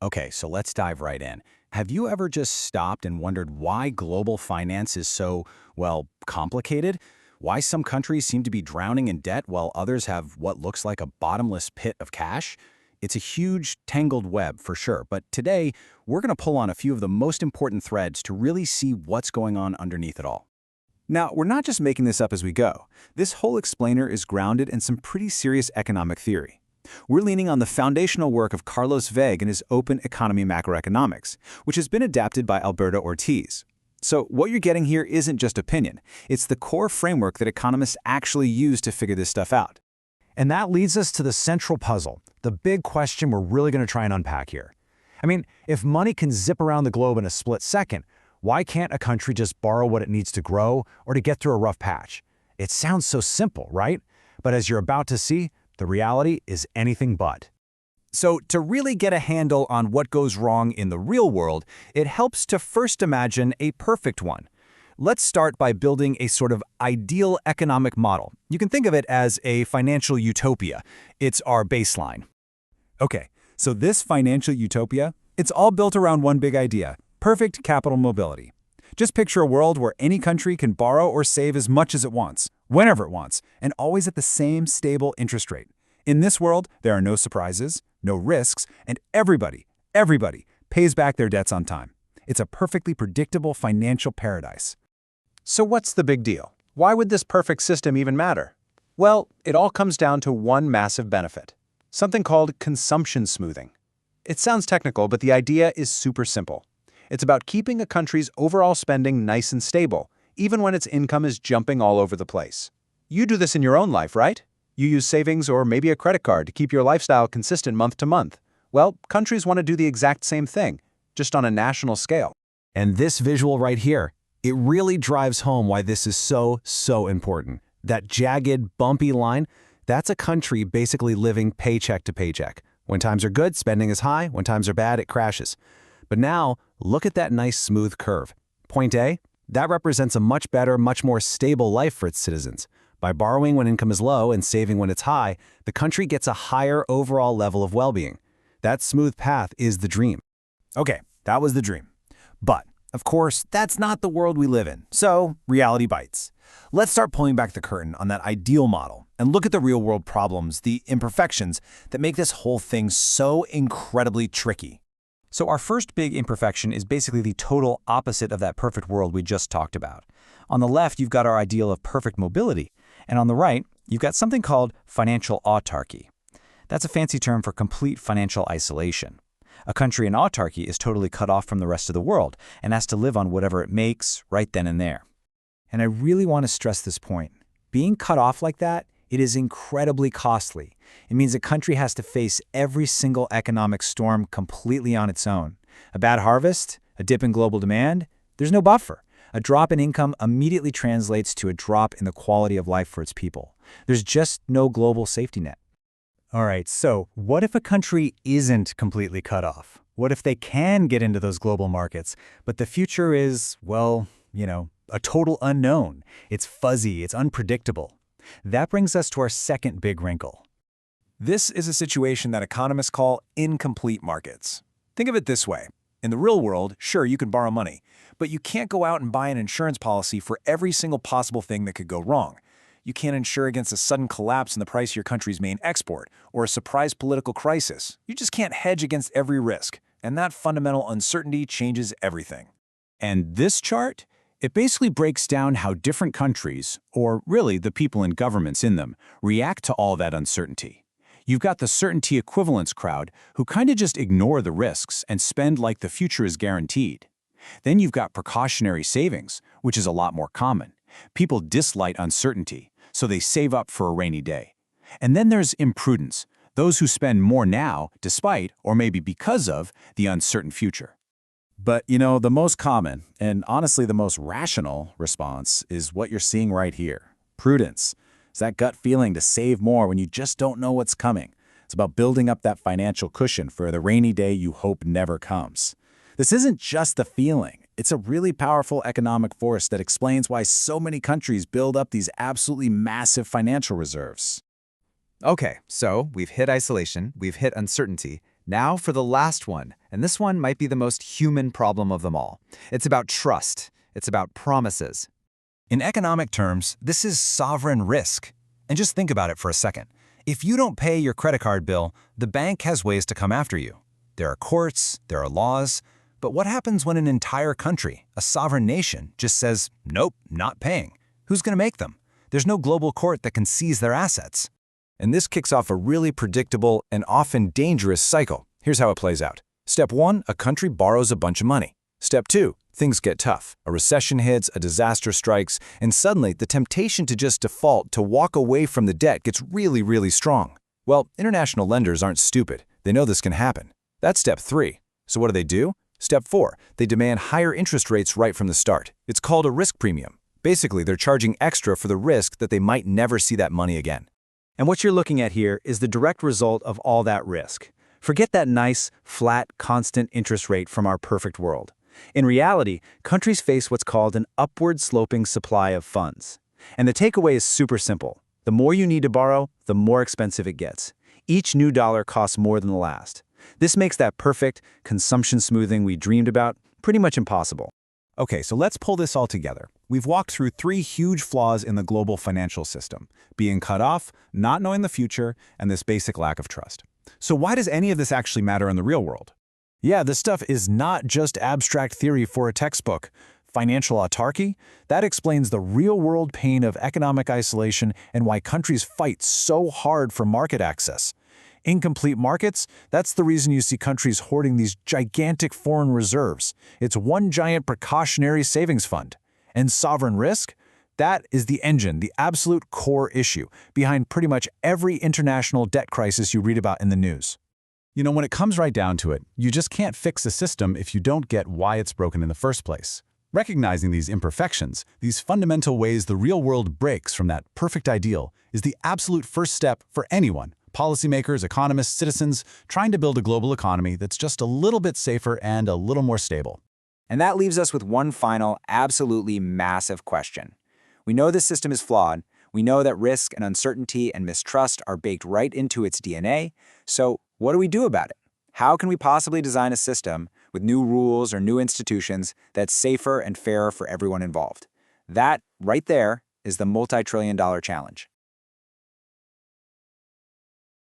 Okay, so let's dive right in. Have you ever just stopped and wondered why global finance is so, well, complicated? Why some countries seem to be drowning in debt while others have what looks like a bottomless pit of cash? It's a huge, tangled web for sure, but today we're going to pull on a few of the most important threads to really see what's going on underneath it all. Now, we're not just making this up as we go. This whole explainer is grounded in some pretty serious economic theory. We're leaning on the foundational work of Carlos Veg and his open economy macroeconomics, which has been adapted by Alberto Ortiz. So what you're getting here isn't just opinion. It's the core framework that economists actually use to figure this stuff out. And that leads us to the central puzzle, the big question we're really going to try and unpack here. I mean, if money can zip around the globe in a split second, why can't a country just borrow what it needs to grow or to get through a rough patch? It sounds so simple, right? But as you're about to see, the reality is anything but. So to really get a handle on what goes wrong in the real world, it helps to first imagine a perfect one. Let's start by building a sort of ideal economic model. You can think of it as a financial utopia. It's our baseline. Okay, so this financial utopia, it's all built around one big idea: perfect capital mobility. Just picture a world where any country can borrow or save as much as it wants, whenever it wants, and always at the same stable interest rate. In this world, there are no surprises, no risks, and everybody pays back their debts on time. It's a perfectly predictable financial paradise. So what's the big deal? Why would this perfect system even matter? Well, it all comes down to one massive benefit, something called consumption smoothing. It sounds technical, but the idea is super simple. It's about keeping a country's overall spending nice and stable, even when its income is jumping all over the place. You do this in your own life, right? You use savings or maybe a credit card to keep your lifestyle consistent month to month. Well, countries want to do the exact same thing, just on a national scale. And this visual right here, it really drives home why this is so important. That jagged, bumpy line, that's a country basically living paycheck to paycheck. When times are good, spending is high. When times are bad, it crashes. But now, look at that nice smooth curve. Point A, that represents a much better, much more stable life for its citizens. By borrowing when income is low and saving when it's high, the country gets a higher overall level of well-being. That smooth path is the dream. Okay, that was the dream. But, of course, that's not the world we live in, so reality bites. Let's start pulling back the curtain on that ideal model and look at the real-world problems, the imperfections, that make this whole thing so incredibly tricky. So our first big imperfection is basically the total opposite of that perfect world we just talked about. On the left, you've got our ideal of perfect mobility, and on the right, you've got something called financial autarky. That's a fancy term for complete financial isolation. A country in autarky is totally cut off from the rest of the world and has to live on whatever it makes right then and there. And I really want to stress this point. Being cut off like that, it is incredibly costly. It means a country has to face every single economic storm completely on its own. A bad harvest, a dip in global demand, there's no buffer. A drop in income immediately translates to a drop in the quality of life for its people. There's just no global safety net. All right, so what if a country isn't completely cut off? What if they can get into those global markets, but the future is, well, a total unknown. It's fuzzy, it's unpredictable. That brings us to our second big wrinkle. This is a situation that economists call incomplete markets. Think of it this way. In the real world, sure, you can borrow money, but you can't go out and buy an insurance policy for every single possible thing that could go wrong. You can't insure against a sudden collapse in the price of your country's main export or a surprise political crisis. You just can't hedge against every risk, and that fundamental uncertainty changes everything. And this chart? It basically breaks down how different countries, or really the people and governments in them, react to all that uncertainty. You've got the certainty equivalence crowd who kind of just ignore the risks and spend like the future is guaranteed. Then you've got precautionary savings, which is a lot more common. People dislike uncertainty, so they save up for a rainy day. And then there's imprudence, those who spend more now despite, or maybe because of, the uncertain future. But, the most common, and honestly the most rational response is what you're seeing right here. Prudence. It's that gut feeling to save more when you just don't know what's coming. It's about building up that financial cushion for the rainy day you hope never comes. This isn't just a feeling. It's a really powerful economic force that explains why so many countries build up these absolutely massive financial reserves. Okay, so we've hit isolation, we've hit uncertainty. Now for the last one, and this one might be the most human problem of them all. It's about trust. It's about promises. In economic terms, this is sovereign risk. And just think about it for a second. If you don't pay your credit card bill, the bank has ways to come after you. There are courts, there are laws. But what happens when an entire country, a sovereign nation, just says, nope, not paying? Who's going to make them? There's no global court that can seize their assets. And this kicks off a really predictable and often dangerous cycle. Here's how it plays out. Step 1, a country borrows a bunch of money. Step 2, things get tough. A recession hits, a disaster strikes, and suddenly the temptation to just default, to walk away from the debt gets really, really strong. Well, international lenders aren't stupid. They know this can happen. That's step 3. So what do? Step 4, they demand higher interest rates right from the start. It's called a risk premium. Basically, they're charging extra for the risk that they might never see that money again. And what you're looking at here is the direct result of all that risk. Forget that nice, flat, constant interest rate from our perfect world. In reality, countries face what's called an upward-sloping supply of funds. And the takeaway is super simple. The more you need to borrow, the more expensive it gets. Each new dollar costs more than the last. This makes that perfect consumption smoothing we dreamed about pretty much impossible. Okay, so let's pull this all together. We've walked through 3 huge flaws in the global financial system: being cut off, not knowing the future, and this basic lack of trust. So why does any of this actually matter in the real world? Yeah, this stuff is not just abstract theory for a textbook. Financial autarky? That explains the real-world pain of economic isolation and why countries fight so hard for market access. Incomplete markets? That's the reason you see countries hoarding these gigantic foreign reserves. It's one giant precautionary savings fund. And sovereign risk? That is the engine, the absolute core issue behind pretty much every international debt crisis you read about in the news. You know, when it comes right down to it, you just can't fix a system if you don't get why it's broken in the first place. Recognizing these imperfections, these fundamental ways the real world breaks from that perfect ideal, is the absolute first step for anyone, policymakers, economists, citizens, trying to build a global economy that's just a little bit safer and a little more stable. And that leaves us with one final, absolutely massive question. We know this system is flawed. We know that risk and uncertainty and mistrust are baked right into its DNA. So what do we do about it? How can we possibly design a system with new rules or new institutions that's safer and fairer for everyone involved? That, right there, is the multi-trillion-dollar challenge.